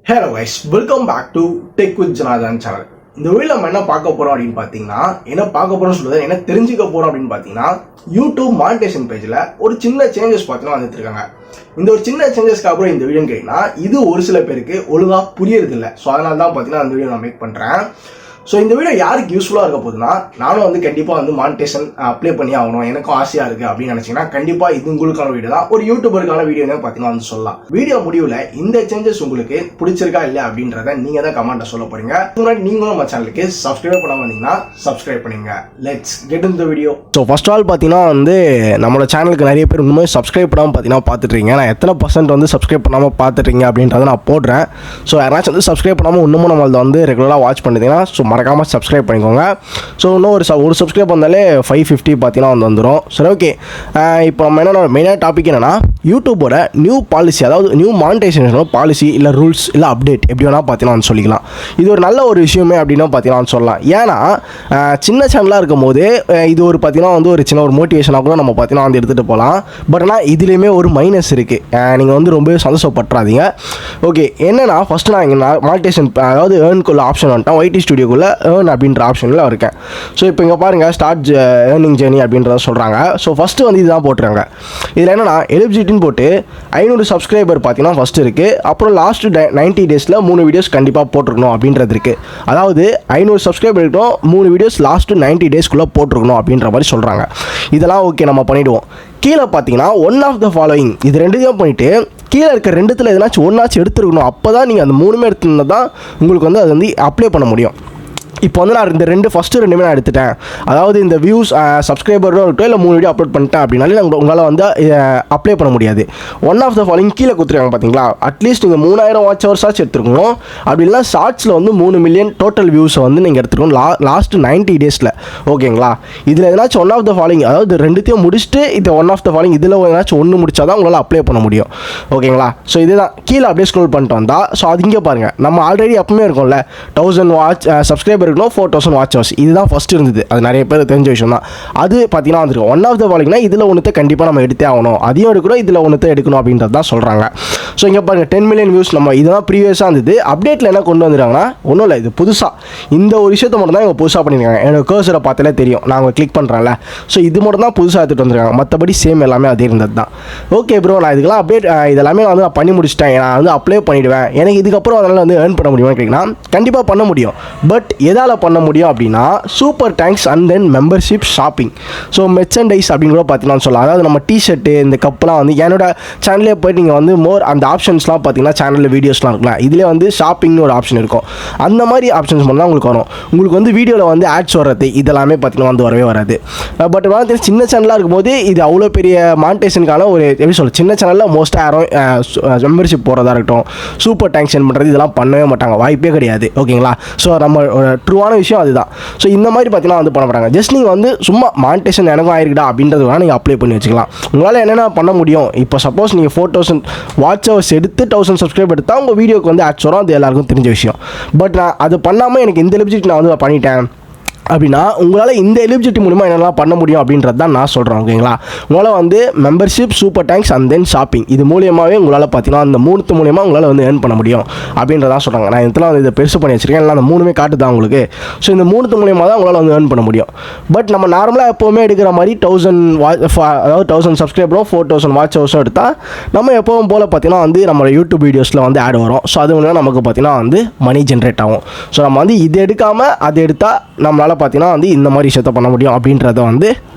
Hello guys, welcome back to Tech with Janardhan channel. இந்த வீடியோல நம்ம என்ன பார்க்க போறோம் அப்படின்னு பாத்தீங்கன்னா, என்ன பார்க்க போறோம்னு சொல்றது என்ன தெரிஞ்சுக்க போறோம் அப்படின்னு பாத்தீங்கன்னா, YouTube மானிட்டேஷன் பேஜ்ல ஒரு சின்ன சேஞ்சஸ் பாத்தீங்கன்னா வந்துட்டு இருக்காங்க. இந்த ஒரு சின்ன சேஞ்சஸ்க்கு அப்புறம் இந்த வீடியோ கேட்டீங்கன்னா இது ஒரு சில பேருக்கு ஒழுங்கா புரியறது இல்ல. சோ அதனால தான் பாத்தீங்கன்னா இந்த வீடியோ நான் மேக் பண்றேன். ஸோ இந்த வீடியோ யாருக்கு யூஸ்ஃபுல்லாக இருக்க போகுதுன்னா, நானும் கண்டிப்பாக மானிட்டேஷன் அப்ளை பண்ணி ஆகணும், எனக்கும் ஆசையாக இருக்குது அப்படின்னு நினச்சிங்கன்னா கண்டிப்பாக இது உங்களுக்கான வீடியோ தான். ஒரு யூடியூபருக்கான வீடியோன்னு பார்த்தீங்கன்னா சொல்லலாம். வீடியோ முடிவில் இந்த சேஞ்சஸ் உங்களுக்கு பிடிச்சிருக்கா இல்லை அப்படின்றத நீங்கள் தான் கமெண்ட்டை சொல்ல போறீங்க. முன்னாடி நீங்களும் நம்ம சேனலுக்கு சப்ஸ்கிரைப் பண்ணாமல் வந்தீங்கன்னா சப்ஸ்கிரைப் பண்ணுங்க. Let's get in the video. So first all பார்த்தீங்கன்னா நம்மளோட சேனலுக்கு நிறைய பேர் இன்னுமே சப்ஸ்கிரைப் பண்ணாமல் பார்த்தீங்கன்னா பார்த்துட்ருக்கீங்க. நான் எத்தனை % சப்ஸ்கிரைப் பண்ணாமல் பார்த்துட்றீங்க அப்படின்றத நான் போடுறேன். ஸோ யாராச்சும் சப்ஸ்கிரைப் பண்ணாமல் இன்னமும் நம்மளை ரெகுலராக வாட்ச் பண்ணுறீங்கன்னா ஸோ மறக்காமல் சப்ஸ்கிரைப் பண்ணிக்கோங்க. ஸோ இன்னும் ஒரு சப்ஸ்கிரைப் வந்தாலே 550 பார்த்தீங்கன்னா வந்துடும். சரி, ஓகே. இப்போ நம்ம என்னென்ன மெயினாக டாபிக் என்னென்னா, யூடியூபோட நியூ பாலிசி, அதாவது நியூ மானிட்டைசேஷன் பாலிசி இல்லை ரூல்ஸ் இல்லை அப்டேட் எப்படி வேணால் பார்த்தீங்கன்னா சொல்லிக்கலாம். இது ஒரு நல்ல ஒரு விஷயமே அப்படின்னா பார்த்தீங்கன்னா சொல்லலாம். ஏன்னா சின்ன சேனலாக இருக்கும் போது இது ஒரு பார்த்தீங்கன்னா ஒரு சின்ன ஒரு மோட்டிவேஷனாக கூட நம்ம பார்த்தீங்கன்னா எடுத்துகிட்டு போகலாம். பட் ஆனால் இதுலேயுமே ஒரு மைனஸ் இருக்குது. நீங்கள் ரொம்பவே சந்தோஷப்பட்டுறாதீங்க. ஓகே, என்னென்னா ஃபஸ்ட்டு நான் இங்கே மானிட்டேஷன் அதாவது ஏர்னுக்குள்ள ஆப்ஷன் வந்துட்டேன். YT ஸ்டுடியோக்குள்ளே ஏர்ன் அப்படின்ற ஆப்ஷனில் இருக்கேன். ஸோ இப்போ இங்கே பாருங்கள், ஸ்டார்ட் ஏர்னிங் ஜேர்னி அப்படின்றத சொல்கிறாங்க. ஸோ ஃபஸ்ட்டு இதுதான் போட்டுருங்க. இதில் என்னென்னா எலிஜிபிலிட்டின்னு போட்டு 500 சப்ஸ்கிரைபர் பார்த்தீங்கன்னா ஃபஸ்ட்டு இருக்குது. அப்புறம் லாஸ்ட் 90 டேஸில் 3 வீடியோஸ் கண்டிப்பாக போட்டிருக்கணும் அப்படின்றது இருக்குது. அதாவது 500 சப்ஸ்கிரைபர் இருக்கணும், 3 வீடியோஸ் லாஸ்ட்டு 90 டேஸ்க்குள்ளே போட்டிருக்கணும் அப்படின்ற மாதிரி சொல்கிறாங்க. இதெல்லாம் ஓகே, நம்ம பண்ணிவிடுவோம். கீழே பார்த்தீங்கன்னா ஒன் ஆஃப் த ஃபாலோயிங் இது ரெண்டுத்தையும் பண்ணிவிட்டு கீழே இருக்க ரெண்டுத்தில் எதனாச்சும் ஒன்றாச்சும் எடுத்துருக்கணும். அப்போ தான் நீங்கள் அந்த 3 எடுத்துருந்தால் தான் உங்களுக்கு அது அப்ளை பண்ண முடியும். இப்போ நான் இந்த ஃபஸ்ட்டு ரெண்டுமே நான் எடுத்துட்டேன். அதாவது இந்த வியூஸ் சப்ஸ்கிரைபரும் இருக்கட்டும் இல்லை 3 வீடியோ அப்லோட் பண்ணிட்டேன் அப்படின்னாலே உங்களால் அப்ளை பண்ண முடியாது. ஒன் ஆஃப் த ஃபாலோயிங் கீழே கொடுத்துருக்காங்க பார்த்தீங்களா. அட்லீஸ்ட் நீங்கள் 3000 வாட்ச் ஹவர்ஸாச்சும் எடுத்துருக்கணும். அப்படி இல்லைனா ஷார்ட்ஸில் 3 மில்லியன் டோட்டல் வியூஸை நீங்கள் எடுத்துருக்கணும் லாஸ்ட் 90 டேஸில். ஓகேங்களா. இதில் எதனாச்சும் ஒன் ஆஃப் த ஃபாலோயிங், அதாவது ரெண்டுத்தையும் முடிச்சுட்டு இது ஒன் ஆஃப் த ஃபாலோயிங் இதில் எதனாச்சும் ஒன்று முடிச்சா தான் உங்களால் அப்ளை பண்ண முடியும். ஓகேங்களா. ஸோ இதுதான் கீழே அப்படியே ஸ்க்ரோல் பண்ணிட்டு வந்தால், ஸோ அது இங்கே பாருங்கள், நம்ம ஆல்ரெடி எப்பவுமே இருக்கோம்ல 1000 வாட்ச் சப்ஸ்கிரைபர் இருக்கணும், 4000 வாட்ச் ஹவர்ஸ். இதுதான் ஃபஸ்ட்டு இருந்தது. அது நிறைய பேர் தெரிஞ்ச விஷயம் தான். அது பார்த்தீங்கன்னா வந்துருக்கும் ஒன் ஆஃப் த ஃபாலோயிங்னா இதில் ஒன்றுத்தை கண்டிப்பாக நம்ம எடுத்தே ஆகணும், அதையும் எடுக்கணும், இதில் ஒன்றுத்தை எடுக்கணும் அப்படின்றது தான் சொல்கிறாங்க. ஸோ இங்கே பாருங்கள் 10 மில்லியன் வியூஸ். நம்ம இதெல்லாம் ப்ரீவியஸாக இருந்தது. அப்டேட்டில் என்ன கொண்டு வந்துருக்காங்கன்னா ஒன்றும் இல்லை, இது புதுசாக இந்த ஒரு விஷயத்தை மட்டும் தான் இவங்க புதுசாக பண்ணியிருக்காங்க. என்னோட கர்சரை பார்த்தாலே தெரியும், நான் கிளிக் பண்ணுறேன்ல. ஸோ இது மட்டும் தான் புதுசாக எடுத்துகிட்டு வந்துருக்காங்க. மற்றபடி சேம் எல்லாமே அதே இருந்தது தான். ஓகே ப்ரோ, நான் இதுக்கெல்லாம் அப்டேட் இதெல்லாமே நான் பண்ணி முடிச்சிட்டேன், நான் அப்ளை பண்ணிவிடுவேன், எனக்கு இதுக்கப்புறம் அதனால் ஏர்ன் பண்ண முடியுமான்னு கேட்டிங்கன்னா கண்டிப்பாக பண்ண முடியும். பட் எதால் பண்ண முடியும் அப்படின்னா super thanks and then membership shopping. So merchandise அப்படின்னு கூட பார்த்தீங்கன்னா சொல்லலாம். அதாவது நம்ம டிஷர்ட்டு இந்த கப்பெலாம் என்னோட சேனலே போய்ட்டு நீங்கள் மோர் அந்த ஆப்ஷன்ஸ்லாம் பார்த்தீங்கன்னா சேனலில் வீடியோஸ்லாம் இருக்கலாம். இதிலே ஷாப்பிங்னு ஒரு ஆப்ஷன் இருக்கும். அந்த மாதிரி ஆப்ஷன்ஸ் மட்டும் தான் உங்களுக்கு வரும். உங்களுக்கு வீடியோவில் ஆட்ஸ் வர்றது இதெல்லாமே பார்த்தீங்கன்னா வரவே வராது. பட் சின்ன சேனலாக இருக்கும்போது இது அவ்வளோ பெரிய மானிட்டேஷனுக்கான ஒரு எப்படி சொல்ல, சின்ன சேனலில் மோஸ்ட்டாக யாரும் மெம்பர்ஷிப் போகிறதா இருக்கட்டும், சூப்பர் தேங்க்ஸ் சென்ட் பண்ணுறது இதெல்லாம் பண்ணவே மாட்டாங்க, வாய்ப்பே கிடையாது. ஓகேங்களா. ஸோ நம்ம ட்ரூவான விஷயம் அதுதான். ஸோ இந்த மாதிரி பார்த்தீங்கன்னா பண்ண போகிறாங்க. ஜஸ்ட் நீங்கள் சும்மா மானிட்டேஷன் எனக்கும் ஆயிருக்குடா அப்படின்றது வேணால் நீங்கள் அப்ளை பண்ணி வச்சுக்கலாம். உங்களால் என்னென்ன பண்ண முடியும், இப்போ சப்போஸ் நீங்கள் 4000 வாட்ச் ஹவர்ஸ் எடுத்து 1000 சப்ஸ்கிரைப் எடுத்தால் உங்கள் வீடியோக்கு ஆட்ஸ் வரும். அது எல்லாருக்கும் தெரிஞ்ச விஷயம். பட் நான் அது பண்ணாமல் எனக்கு இந்த எலிஜிபிலிட்டி நான் பண்ணிட்டேன் அப்படின்னா உங்களால் இந்த எலிஜிபிலிட்டி மூலமாக என்னெல்லாம் பண்ண முடியும் அப்படின்றது தான் நான் சொல்கிறேன். ஓகேங்களா. உங்களால் membership, super thanks and then shopping இது மூலியமாகவே உங்களால் பார்த்தீங்கன்னா அந்த 3 மூலியமாக உங்களால் ஏர்ன் பண்ண முடியும் அப்படின்றதான் சொல்கிறாங்க. நான் இதெல்லாம் இதை பெருசு பண்ணி வச்சுருக்கேன். இல்லை அந்த 3மே காட்டுதான் உங்களுக்கு. ஸோ இந்த 3 மூலியமாக தான் உங்களால் ஏர்ன் பண்ண முடியும். பட் நம்ம நார்மலாக எப்போவுமே எடுக்கிற மாதிரி 1000 சப்ஸ்கிரைபரும் 4000 வாட்ச் ஹவர்ஸும் எடுத்தால் நம்ம எப்போவும் போல் பார்த்தீங்கன்னா நம்ம யூடியூப் வீடியோஸில் ஆட் வரும். ஸோ அது மூலமாக நமக்கு பார்த்தீங்கன்னா மணி ஜென்ரேட் ஆகும். ஸோ நம்ம இது எடுக்காமல் அது எடுத்தால் நம்மளால் பார்த்தீங்கன்னா இந்த மாதிரி விஷயத்தை பண்ண முடியும் அப்படின்றத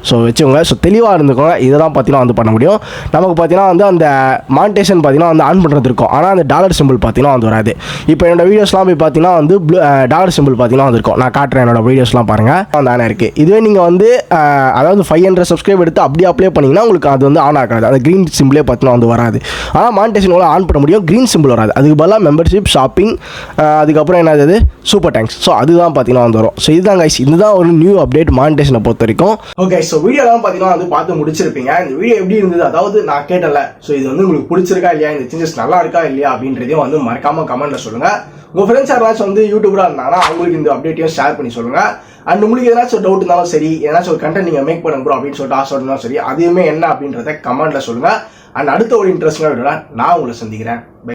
ஸோ வச்சுக்கோங்க. ஸோ தெளிவாக இருந்துக்கோங்க. இதை தான் பார்த்தீங்கன்னா பண்ண முடியும். நமக்கு பார்த்தீங்கன்னா அந்த மானிட்டேஷன் பார்த்தீங்கன்னா ஆன் பண்ணுறது இருக்கும். ஆனால் அந்த டாலர் சிம்பிள் பார்த்தீங்கன்னா வராது. இப்போ என்னோட வீடியோஸ்லாம் போய் பார்த்தீங்கன்னா டாலர் சிம்பிள் பார்த்தீங்கன்னா இருக்கும். நான் காட்டுறேன், என்னோட வீடியோஸ்லாம் பாருங்கள், ஆன் இருக்குது. இதுவே நீங்கள் அதாவது 500 சப்ஸ்கிரைப் எடுத்து அப்படியே அப்ளை பண்ணிங்கன்னா உங்களுக்கு அது ஆன் ஆகாது. அந்த க்ரீன் சிம்பிளே பார்த்தீங்கன்னா வராது. ஆனால் மானிட்டேஷன் ஆன் பண்ண முடியும், க்ரீன் சிம்பிள் வராது. அதுக்கு பதிலாக மெம்பர்ஷிப், ஷாப்பிங், அதுக்கப்புறம் என்னது சூப்பர் தேங்க்ஸ். ஸோ அதுதான் பார்த்தீங்கன்னா வரும். ஸோ இதுதான் கைஸ், இதுதான் ஒரு நியூ அப்டேட் மானிட்டேஷனை பொறுத்த வரைக்கும். ஓகே, ஸோ வீடியோலாம் பார்த்தீங்கன்னா பார்த்து முடிச்சிருப்பீங்க. இந்த வீடியோ எப்படி இருந்தது, அதாவது நான் கேட்டல, ஸோ இது உங்களுக்கு பிடிச்சிருக்கா இல்லையா, இந்த சேஞ்சஸ் நல்லா இருக்கா இல்லையா அப்படின்றதையும் மறக்காம கமெண்ட்ல சொல்லுங்க. உங்க ஃப்ரெண்ட்ஸ் யாராச்சும் யூடியூபரா இருந்தாங்கன்னா அவங்களுக்கு இந்த அப்டேட்டையும் ஷேர் பண்ணி சொல்லுங்க. அண்ட் உங்களுக்கு ஏதாச்சும் டவுட் இருந்தாலும் சரி, ஏதாச்சும் ஒரு கண்டென்ட் நீங்க மேக் பண்ணுங்க ப்ரோ அப்படின்னு சொல்லிட்டு ஆசை இருந்தாலும் சரி, அதையுமே என்ன அப்படின்றத கமெண்ட்ல சொல்லுங்க. அண்ட் அடுத்த ஒரு இன்ட்ரெஸ்டிங்கான வீடியோல நான் உங்களை சந்திக்கிறேன்.